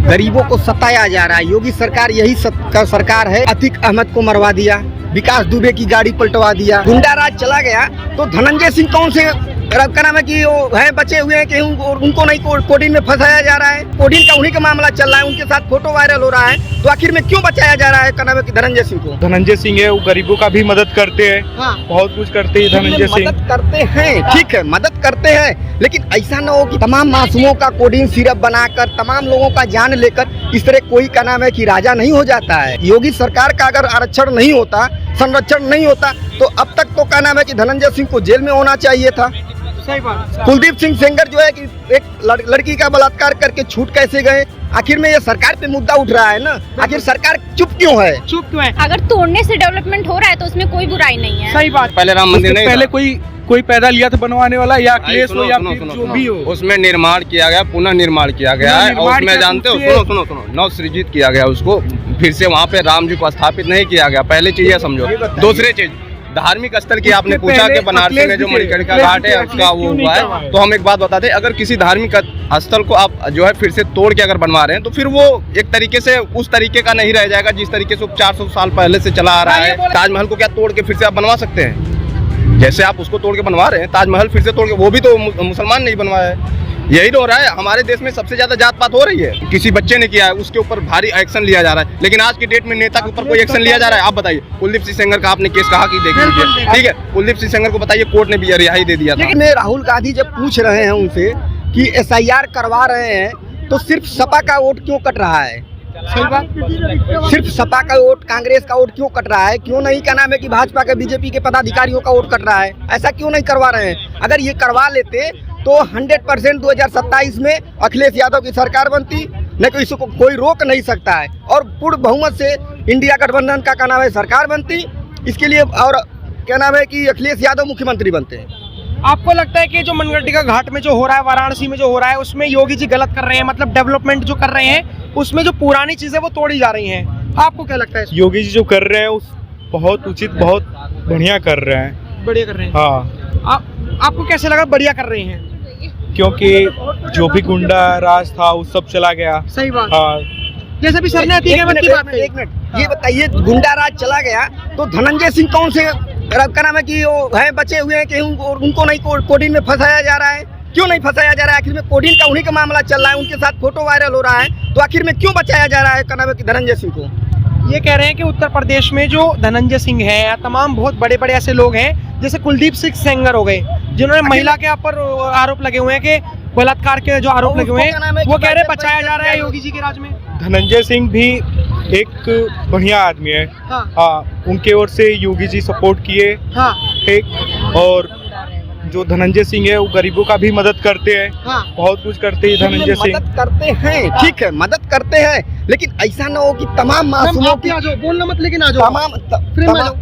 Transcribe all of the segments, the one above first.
गरीबों को सताया जा रहा है। योगी सरकार यही सरकार है। अतीक अहमद को मरवा दिया, विकास दुबे की गाड़ी पलटवा दिया, गुंडा राज चला गया। तो धनंजय सिंह कौन से का नाम है कि वो है बचे हुए हैं कि उनको नहीं कोडीन में फंसाया जा रहा है। कोडीन का उन्हीं का मामला चल रहा है, उनके साथ फोटो वायरल हो रहा है। तो आखिर में क्यों बचाया जा रहा है का नाम है कि धनंजय सिंह को? धनंजय सिंह है, वो गरीबों का भी मदद करते हैं। हाँ। बहुत कुछ करते हैं धनंजय सिंह। मदद करते हैं, ठीक है, मदद करते हैं, लेकिन ऐसा न हो कि तमाम मासूमों का कोडीन सिरप बनाकर, तमाम लोगों का जान लेकर इस तरह कोई का नाम है कि राजा नहीं हो जाता है। योगी सरकार का अगर आरक्षण नहीं होता, संरक्षण नहीं होता, तो अब तक तो का नाम है कि धनंजय सिंह को जेल में होना चाहिए था। सही बात। कुलदीप सिंह सेंगर जो है कि एक लड़की का बलात्कार करके छूट कैसे गए? आखिर में ये सरकार पे मुद्दा उठ रहा है ना, आखिर सरकार चुप क्यों है? चुप क्यों है? अगर तोड़ने से डेवलपमेंट हो रहा है तो उसमें कोई बुराई नहीं है। सही बात। पहले राम मंदिर नहीं पहले था। कोई पैदा लिया था बनवाने वाला, या अखिलेश हो या फिर जो भी हो, उसमें निर्माण किया गया, पुनः निर्माण किया गया है। और उसमें जानते हो, सुनो नव सृजित किया गया उसको, फिर से वहाँ पे राम जी को स्थापित नहीं किया गया। पहले चीज ये समझो। दूसरी चीज, धार्मिक स्थल की आपने पूछा कि बनारसी में जो मणिकर्णिका घाट है उसका वो हुआ है, तो हम एक बात बताते हैं, अगर किसी धार्मिक स्थल को आप जो है फिर से तोड़ के अगर बनवा रहे हैं, तो फिर वो एक तरीके से उस तरीके का नहीं रह जाएगा जिस तरीके से 400 साल पहले से चला आ रहा है। ताजमहल को क्या तोड़ के फिर से आप बनवा सकते हैं? जैसे आप उसको तोड़ के बनवा रहे हैं, ताजमहल फिर से तोड़ के, वो भी तो मुसलमान नहीं बनवाया है। यही तो हो रहा है। हमारे देश में सबसे ज्यादा जात पात हो रही है। किसी बच्चे ने किया है, उसके ऊपर भारी एक्शन लिया जा रहा है, लेकिन आज की डेट में नेता के ऊपर कोई एक्शन लिया जा रहा है? आप बताइए। कुलदीप सिंह सेंगर का आपने केस कहा कि देख लीजिए, ठीक है, कुलदीप सिंह सेंगर को बताइए कोर्ट ने भी रिहाई दे दिया था। लेकिन राहुल गांधी जब पूछ रहे हैं उनसे कि SIR करवा रहे हैं, तो सिर्फ सपा का वोट क्यों कट रहा है? सही बात। सिर्फ सपा का वोट, कांग्रेस का वोट क्यों कट रहा है? क्यों नहीं का नाम है कि भाजपा के, बीजेपी के पदाधिकारियों का वोट कट रहा है? ऐसा क्यों नहीं करवा रहे हैं? अगर ये करवा लेते तो 100% 2027 में अखिलेश यादव की सरकार बनती, न कोई इसको कोई रोक नहीं सकता है, और पूर्ण बहुमत से इंडिया गठबंधन का नाम है सरकार बनती। इसके लिए और क्या नाम है कि अखिलेश यादव मुख्यमंत्री बनते हैं। आपको लगता है कि जो मनगढ़ घाट में जो हो रहा है, वाराणसी में जो हो रहा है, उसमें योगी जी गलत कर रहे हैं? मतलब डेवलपमेंट जो कर रहे हैं उसमें जो पुरानी चीजें वो तोड़ी जा रही हैं, आपको क्या लगता है? योगी जी जो कर रहे हैं उस बहुत उचित, बहुत बढ़िया कर रहे हैं। बढ़िया कर रहे हैं। हाँ। आपको कैसे लगा बढ़िया कर रहे हैं? क्योंकि जो भी गुंडा राज था वो सब चला गया। सही बात। हाँ। जैसे भी सर ने अतीक अहमद की बात कही। एक मिनट, ये बताइए, गुंडा राज चला गया तो धनंजय सिंह कौन से का नाम है कि वो है बचे हुए हैं कि उनको नहीं कोडीन में फंसाया जा रहा है? क्यों नहीं फंसाया जा रहा है? आखिर में कोडीन का उन्हीं का मामला चल रहा है, उनके साथ फोटो वायरल हो रहा है। तो आखिर में क्यों बचाया जा रहा है का नाम है कि धनंजय सिंह को? ये कह रहे हैं कि उत्तर प्रदेश में जो धनंजय सिंह है या तमाम बहुत बड़े बड़े ऐसे लोग हैं, जैसे कुलदीप सिंह सेंगर हो गए, जिन्होंने महिला के ऊपर आरोप लगे हुए हैं कि बलात्कार के जो आरोप लगे हुए हैं, वो कह रहे बचाया जा रहा है योगी जी के राज में। धनंजय सिंह भी एक बढ़िया आदमी है। हाँ। उनके ओर से योगी जी सपोर्ट किए। हाँ। एक और जो धनंजय सिंह है वो गरीबों का भी मदद करते हैं। हाँ। बहुत कुछ करते हैं धनंजय सिंह। मदद करते हैं, ठीक है, मदद करते हैं, लेकिन ऐसा न हो कि तमाम मासूमों की, बोलना मत, लेकिन आ जाओ।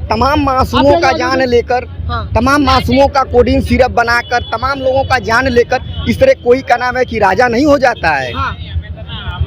तमाम मासूमों का जान लेकर, तमाम मासूमों का कोडीन सिरप बनाकर, तमाम लोगों का जान लेकर इस तरह कोई का नाम है कि राजा नहीं हो जाता है।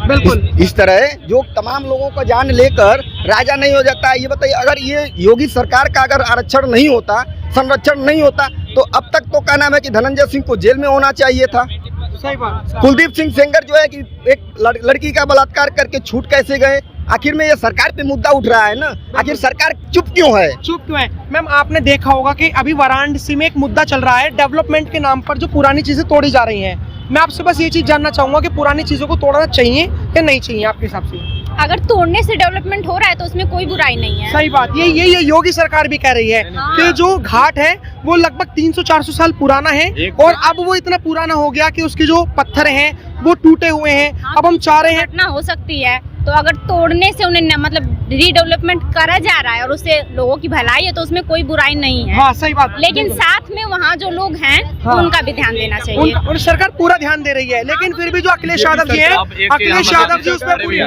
बिल्कुल। इस तरह जो तमाम लोगों का जान लेकर राजा नहीं हो जाता है। ये बताइए, अगर ये योगी सरकार का अगर आरक्षण नहीं होता, संरक्षण नहीं होता, तो अब तक तो का नाम है कि धनंजय सिंह को जेल में होना चाहिए था। सही बात। कुलदीप सिंह सेंगर जो है कि एक लड़की का बलात्कार करके छूट कैसे गए? आखिर में ये सरकार पे मुद्दा उठ रहा है ना, आखिर सरकार चुप क्यों है? चुप क्यों है? मैम, आपने देखा होगा कि अभी वाराणसी में एक मुद्दा चल रहा है, डेवलपमेंट के नाम पर जो पुरानी चीजें तोड़ी जा रही हैं। मैं आपसे बस ये चीज जानना चाहूंगा कि पुरानी चीजों को तोड़ना चाहिए या नहीं चाहिए आपके हिसाब से? अगर तोड़ने से डेवलपमेंट हो रहा है तो उसमें कोई बुराई नहीं है। सही बात। ये योगी सरकार भी कह रही है कि जो घाट है वो लगभग 300-400 साल पुराना है, और अब वो इतना पुराना हो गया कि उसके जो पत्थर हैं वो टूटे हुए हैं। अब हम चाह रहे हैं, घटना हो सकती है, तो अगर तोड़ने से उन्हें मतलब रीडेवलपमेंट करा जा रहा है और उससे लोगों की भलाई है तो उसमें कोई बुराई नहीं है। हाँ, सही बात। लेकिन साथ में वहाँ जो लोग हैं उनका भी ध्यान देना चाहिए। और सरकार पूरा ध्यान दे रही है, लेकिन फिर भी जो अखिलेश यादव जी हैं, अखिलेश यादव जी उसमें पूरी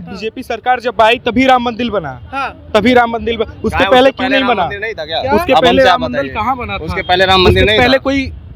बीजेपी सरकार जब आई तभी राम मंदिर बना। हाँ। तभी राम मंदिर बना। उसके पहले क्यों नहीं बना? उसके पहले राम मंदिर कहाँ बना था? उसके पहले राम मंदिर नहीं था। पहले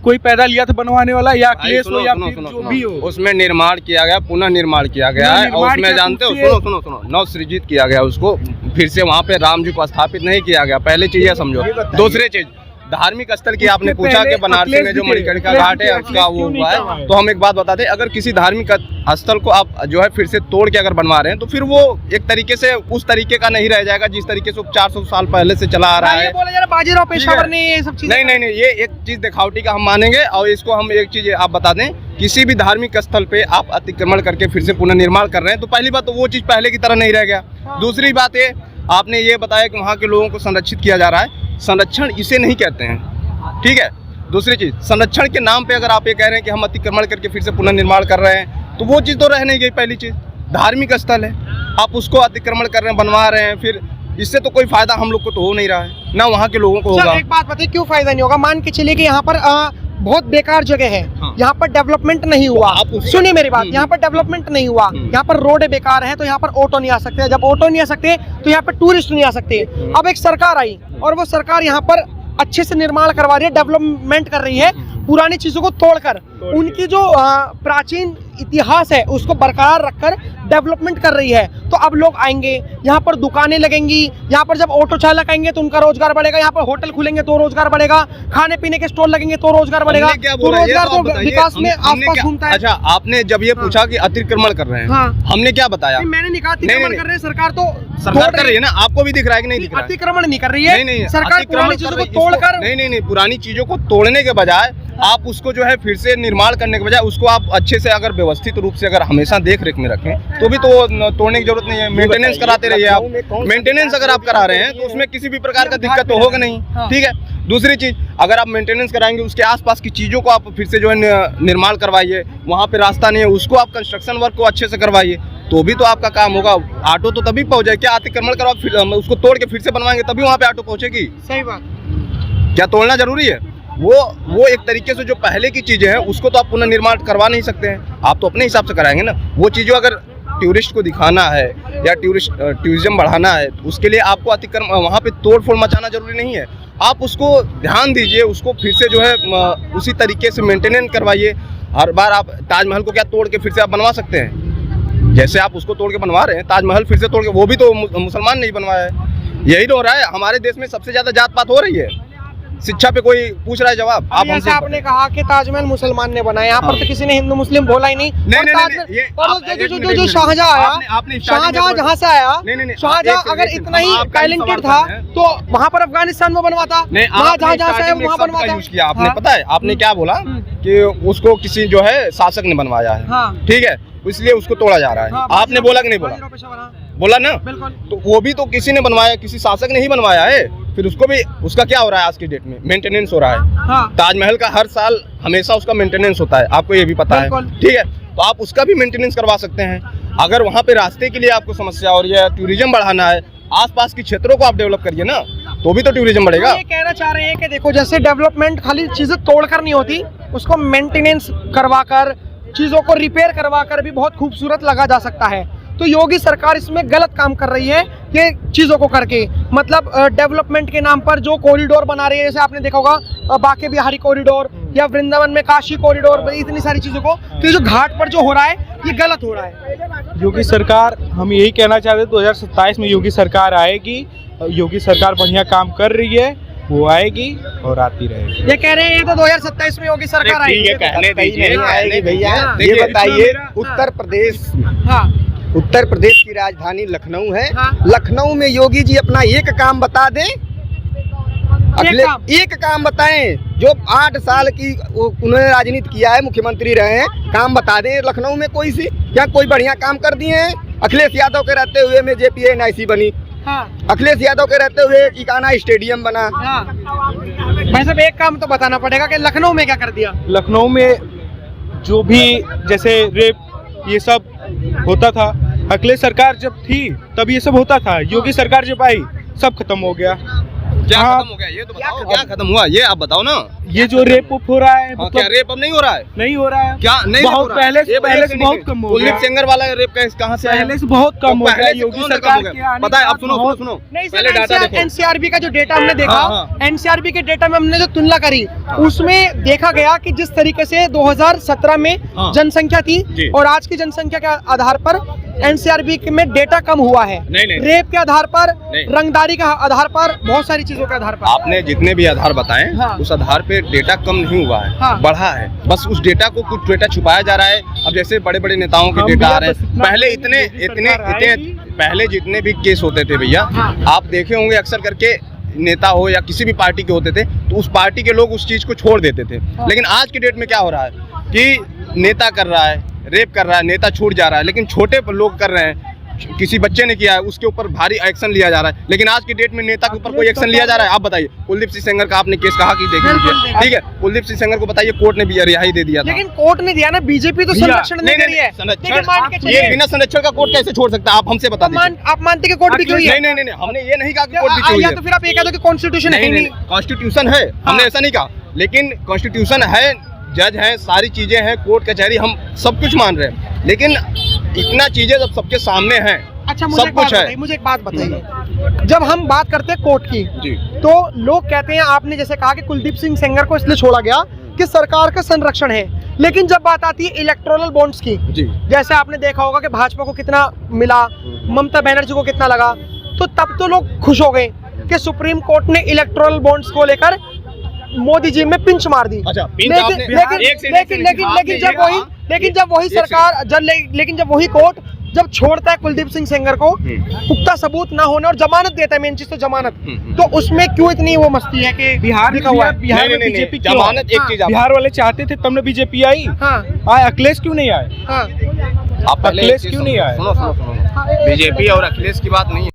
कोई पैदा लिया था बनवाने वाला, या अखिलेश हो या फिर जो भी हो, उसमें निर्माण किया गया, पुनः निर्माण किया गया है। और उसमें जानते हो, सुनो नव सृजित किया गया उसको, फिर से वहाँ पे राम जी को स्थापित नहीं किया गया। पहले चीज ये समझो। दूसरी चीज, धार्मिक स्थल की आपने पूछा कि बनारसी में जो मणिकर्णिका घाट है उसका वो हुआ है, तो हम एक बात बता दें, अगर किसी धार्मिक स्थल को आप जो है फिर से तोड़ के अगर बनवा रहे हैं तो फिर वो एक तरीके से उस तरीके का नहीं रह जाएगा जिस तरीके से 400 साल पहले से चला आ रहा है। बाजीराव पेशवार ने ये सब चीजें नहीं, ये एक चीज दिखावटी का हम मानेंगे। और इसको हम एक चीज आप बता दें, किसी भी धार्मिक स्थल पे आप अतिक्रमण करके फिर से पुनर्निर्माण कर रहे हैं तो पहली बात तो वो चीज पहले की तरह नहीं रह गया। दूसरी बात ये आपने ये बताया कि वहाँ के लोगों को संरक्षित किया जा रहा है, संरक्षण इसे नहीं कहते हैं, ठीक है। दूसरी चीज, संरक्षण के नाम पे अगर आप ये कह रहे हैं कि हम अतिक्रमण करके फिर से पुनर्निर्माण कर रहे हैं तो वो चीज़ तो रह नहीं गई। पहली चीज, धार्मिक स्थल है, आप उसको अतिक्रमण कर रहे हैं, बनवा रहे हैं, फिर इससे तो कोई फायदा हम लोग को तो हो नहीं रहा है, ना वहाँ के लोगों को होगा। एक बात बताइए, क्यों फायदा नहीं होगा? मान के चलिए कि यहाँ पर बहुत बेकार जगह है, यहाँ पर डेवलपमेंट नहीं हुआ। सुनिए मेरी बात, यहाँ पर डेवलपमेंट नहीं हुआ, यहाँ पर रोड बेकार है तो यहाँ पर ऑटो नहीं आ सकते, जब ऑटो नहीं आ सकते तो यहाँ पर टूरिस्ट नहीं आ सकते। अब एक सरकार आई और वो सरकार यहाँ पर अच्छे से निर्माण करवा रही है, डेवलपमेंट कर रही है, पुरानी चीजों को तोड़कर उनकी जो प्राचीन इतिहास है उसको बरकरार रखकर डेवलपमेंट कर रही है। तो अब लोग आएंगे, यहाँ पर दुकानें लगेंगी, यहाँ पर जब ऑटो चालक आएंगे तो उनका रोजगार बढ़ेगा, यहाँ पर होटल खुलेंगे तो रोजगार बढ़ेगा, खाने पीने के स्टॉल लगेंगे तो रोजगार बढ़ेगा। तो रोजगार तो विकास में आसपास घूमता है। अच्छा, आपने जब ये पूछा कि अतिक्रमण कर रहे हैं, हमने क्या बताया? मैंने नहीं कहा अतिक्रमण कर रहे हैं, सरकार तो सरकार कर रही है ना, आपको भी दिख रहा है कि नहीं दिख रहा है? अतिक्रमण नहीं कर रही है, नहीं, सरकार पुरानी चीजों को तोड़कर, नहीं, पुरानी चीजों को तोड़ने के बजाय आप उसको जो है फिर से निर्माण करने के बजाय उसको आप अच्छे से अगर व्यवस्थित रूप से अगर हमेशा देख रेख में रखें तो भी तो तोड़ने की जरूरत नहीं है। मेंटेनेंस कराते रहिए आप, मेंटेनेंस अगर आप करा रहे हैं तो उसमें किसी भी प्रकार का दिक्कत तो होगा नहीं, ठीक है। दूसरी चीज, अगर आप मेंटेनेंस कराएंगे उसके आसपास की चीजों को आप फिर से जो है निर्माण करवाइए, वहाँ पे रास्ता नहीं है उसको आप कंस्ट्रक्शन वर्क को अच्छे से करवाइए, तो भी तो आपका काम होगा। ऑटो तो तभी पहुंचे, क्या अतिक्रमण करवा फिर उसको तोड़ के फिर से बनवाएंगे तभी वहाँ पे ऑटो पहुंचेगी? सही बात। क्या तोड़ना जरूरी है? वो एक तरीके से जो पहले की चीजें हैं उसको तो आप पुनर्निर्माण करवा नहीं सकते हैं, आप तो अपने हिसाब से कराएंगे ना। वो चीज़ों अगर टूरिस्ट को दिखाना है या टूरिज्म बढ़ाना है तो उसके लिए आपको अतिक्रमण वहाँ पे तोड़ फोड़ मचाना जरूरी नहीं है। आप उसको ध्यान दीजिए, उसको फिर से जो है उसी तरीके से मेंटेनेंस करवाइए। हर बार आप ताजमहल को क्या तोड़ के फिर से आप बनवा सकते हैं? जैसे आप उसको तोड़ के बनवा रहे हैं, ताजमहल फिर से तोड़ के, वो भी तो मुसलमान नहीं बनवाया है। यही तो हो रहा है, हमारे देश में सबसे ज्यादा जात पात हो रही है। शिक्षा पे कोई पूछ रहा है जवाब आप हमसे? आपने कहा कि ताजमहल मुसलमान ने बनाया, यहाँ पर तो किसी ने हिंदू मुस्लिम बोला ही नहीं। नहीं, जो शाहजहां आया, शाहजहां जहाँ से आया, शाहजहां अगर इतना ही टैलेंटेड था तो वहाँ पर अफगानिस्तान में बनवाता, जहाँ से वहाँ बनवाता। आपने पता है आपने क्या बोला कि उसको किसी जो है शासक ने बनवाया है, ठीक है, इसलिए उसको तोड़ा जा रहा है। आपने बोला कि नहीं बोला? बोला ना। तो वो भी तो किसी ने बनवाया, किसी शासक ने ही बनवाया है। फिर उसको भी, उसका क्या हो रहा है आज की डेट में? मेंटेनेंस हो रहा है। ताजमहल का हर साल हमेशा उसका मेंटेनेंस होता है, आपको ये भी पता है, ठीक है। तो आप उसका भी मेंटेनेंस करवा सकते हैं। अगर वहाँ पे रास्ते के लिए आपको समस्या हो रही है, टूरिज्म बढ़ाना है, आसपास के क्षेत्रों को आप डेवलप करिए ना, तो भी तो टूरिज्म बढ़ेगा। ये कहना चाह रहे हैं कि देखो, जैसे डेवलपमेंट खाली चीजें तोड़कर नहीं होती, उसको मेंटेनेंस करवाकर, चीजों को रिपेयर करवाकर भी बहुत खूबसूरत लगा जा सकता है। तो योगी सरकार इसमें गलत काम कर रही है ये चीजों को करके, मतलब डेवलपमेंट के नाम पर जो कॉरिडोर बना रही है, जैसे आपने देखा होगा बाके बिहारी कॉरिडोर या वृंदावन में काशी कॉरिडोर, इतनी सारी चीजों को, तो ये जो घाट पर जो हो रहा है ये गलत हो रहा है। योगी सरकार, हम यही कहना चाहते हैं 2027 में योगी सरकार आएगी, योगी सरकार बढ़िया काम कर रही है, वो आएगी और आती रहेगी। ये कह रहे हैं ये तो 2027 में योगी सरकार आएगी, कहने दीजिए भैया। ये बताइए, उत्तर प्रदेश की राजधानी लखनऊ है, लखनऊ में योगी जी अपना एक काम बता दें, एक काम बताएं जो 8 साल की उन्होंने राजनीति किया है, मुख्यमंत्री रहे हैं, काम बता दें लखनऊ में कोई सी, क्या कोई बढ़िया काम कर दिए हैं? अखिलेश यादव के रहते हुए में JPNIC बनी, अखिलेश यादव के रहते हुए इकाना स्टेडियम बना। भाई साहब, एक काम तो बताना पड़ेगा कि लखनऊ में क्या कर दिया। लखनऊ में जो भी जैसे रेप ये सब होता था, अखिलेश सरकार जब थी तब ये सब होता था, योगी सरकार जब आई सब खत्म हो गया। क्या खत्म हो गया ये तो बताओ, क्या खत्म हुआ ये आप बताओ ना। ये जो रेप हो रहा है हाँ, क्या रेप अब नहीं हो रहा है? नहीं हो रहा है क्या नहीं बहुत हो रहा है? पहले से ये पहले से नहीं बहुत है। कम हो कुलदीप गया सेंगर वाला रेप केस कहाँ से आया? पहले से बहुत कम हो पहले गया से योगी कौन सा सरकार कम हो के गया? आने पता है, के अब बाद सुनो बहुत- सुनो नहीं पहले सर, डाटा देखो। एनसीआरबी का जो डेटा हमने देखा, हाँ, एनसीआरबी के डेटा में हमने जो तुलना करी, उसमें देखा गया कि जिस तरीके से 2017 में हाँ। जनसंख्या थी जी। और आज की जनसंख्या के आधार पर एनसीआरबी में डेटा कम हुआ है। नहीं। रेप के आधार पर, नहीं। रंगदारी का आधार पर, बहुत सारी चीजों के आधार पर। आपने जितने भी आधार बताए हाँ। उस आधार पे डेटा कम नहीं हुआ है, हाँ। बढ़ा है। बस उस डेटा को कुछ डेटा छुपाया जा रहा है। अब जैसे बड़े बड़े नेताओं के हम डेटा भी आ रहे बस हैं, इतना पहले कहेंगे, इतने योगी इतने सरकार इतने आएगी। पहले जितने भी केस होते थे भैया, हाँ। आप देखे होंगे अक्सर करके नेता हो या किसी भी पार्टी के होते थे तो उस पार्टी के लोग उस चीज को छोड़ देते थे। लेकिन आज की डेट में क्या हो रहा है कि नेता कर रहा है, रेप कर रहा है, नेता छूट जा रहा है, लेकिन छोटे लोग कर रहे हैं, किसी बच्चे ने किया है उसके ऊपर भारी एक्शन लिया जा रहा है। लेकिन आज की डेट में नेता के ऊपर कोई एक्शन लिया जा रहा है? आप बताइए। कुलदीप सिंह सेंगर का आपने केस कहा कि देख लीजिए, ठीक है। कुलदीप सिंह सेंगर को बताइए कोर्ट ने भी रिहाई दे दिया था। लेकिन कोर्ट ने दिया ना, बीजेपी तो भैया, संरक्षण नहीं करी है। लेकिन मान के ये चलिए, बिना संरक्षण का कोर्ट कैसे छोड़ सकता है? आप हमसे बता दीजिए। आप मानते कि कोर्ट भी हुई है? नहीं, हमने ये नहीं कहा कि कोर्ट भी या तो फिर आप ये कह दो कि कॉन्स्टिट्यूशन है ही नहीं। कॉन्स्टिट्यूशन है, हमने ऐसा नहीं कहा, लेकिन कॉन्स्टिट्यूशन है, जज है, सारी चीजें हैं, कोर्ट कचहरी, हम सब कुछ मान रहे हैं। लेकिन इतना चीजें जब सबके सामने हैं, अच्छा, मुझे सब एक बात कुछ है। बताइए, मुझे एक बात बताइए। जब हम बात करते हैं कोर्ट की, जी तो लोग कहते हैं, आपने जैसे कहा कि कुलदीप सिंह सेंगर को इसलिए छोड़ा गया कि सरकार का संरक्षण है, लेकिन जब बात आती है इलेक्टोरल बॉन्ड्स की, जी जैसे आपने देखा होगा कि भाजपा को कितना मिला, ममता बनर्जी को कितना लगा, तो तब तो लोग खुश हो गए कि सुप्रीम कोर्ट ने इलेक्टोरल बॉन्ड्स को लेकर मोदी जी में पिंच मार दी। अच्छा, पिंच लेकिन आपने- लेकिन एक से- लेकिन लेकिन आपने लेकिन ये जब वही कहा- लेकिन जब वही एक से- सरकार लेकिन जब वही कोर्ट जब छोड़ता है कुलदीप सिंह सेंगर को, पुख्ता सबूत ना होने और जमानत देता है, मेन चीज तो जमानत, तो उसमें क्यों इतनी वो मस्ती है कि बिहार में लिखा हुआ है? बिहार में नहीं, बीजेपी जमानत एक चीज आप बिहार वाले चाहते थे तब ना बीजेपी आई। हाँ आए अखिलेश क्यों नहीं आए? हाँ आप पहले अखिलेश एक चीज क्यों नहीं आए? सुनो बीजेपी और अखिलेश की बात नहीं है।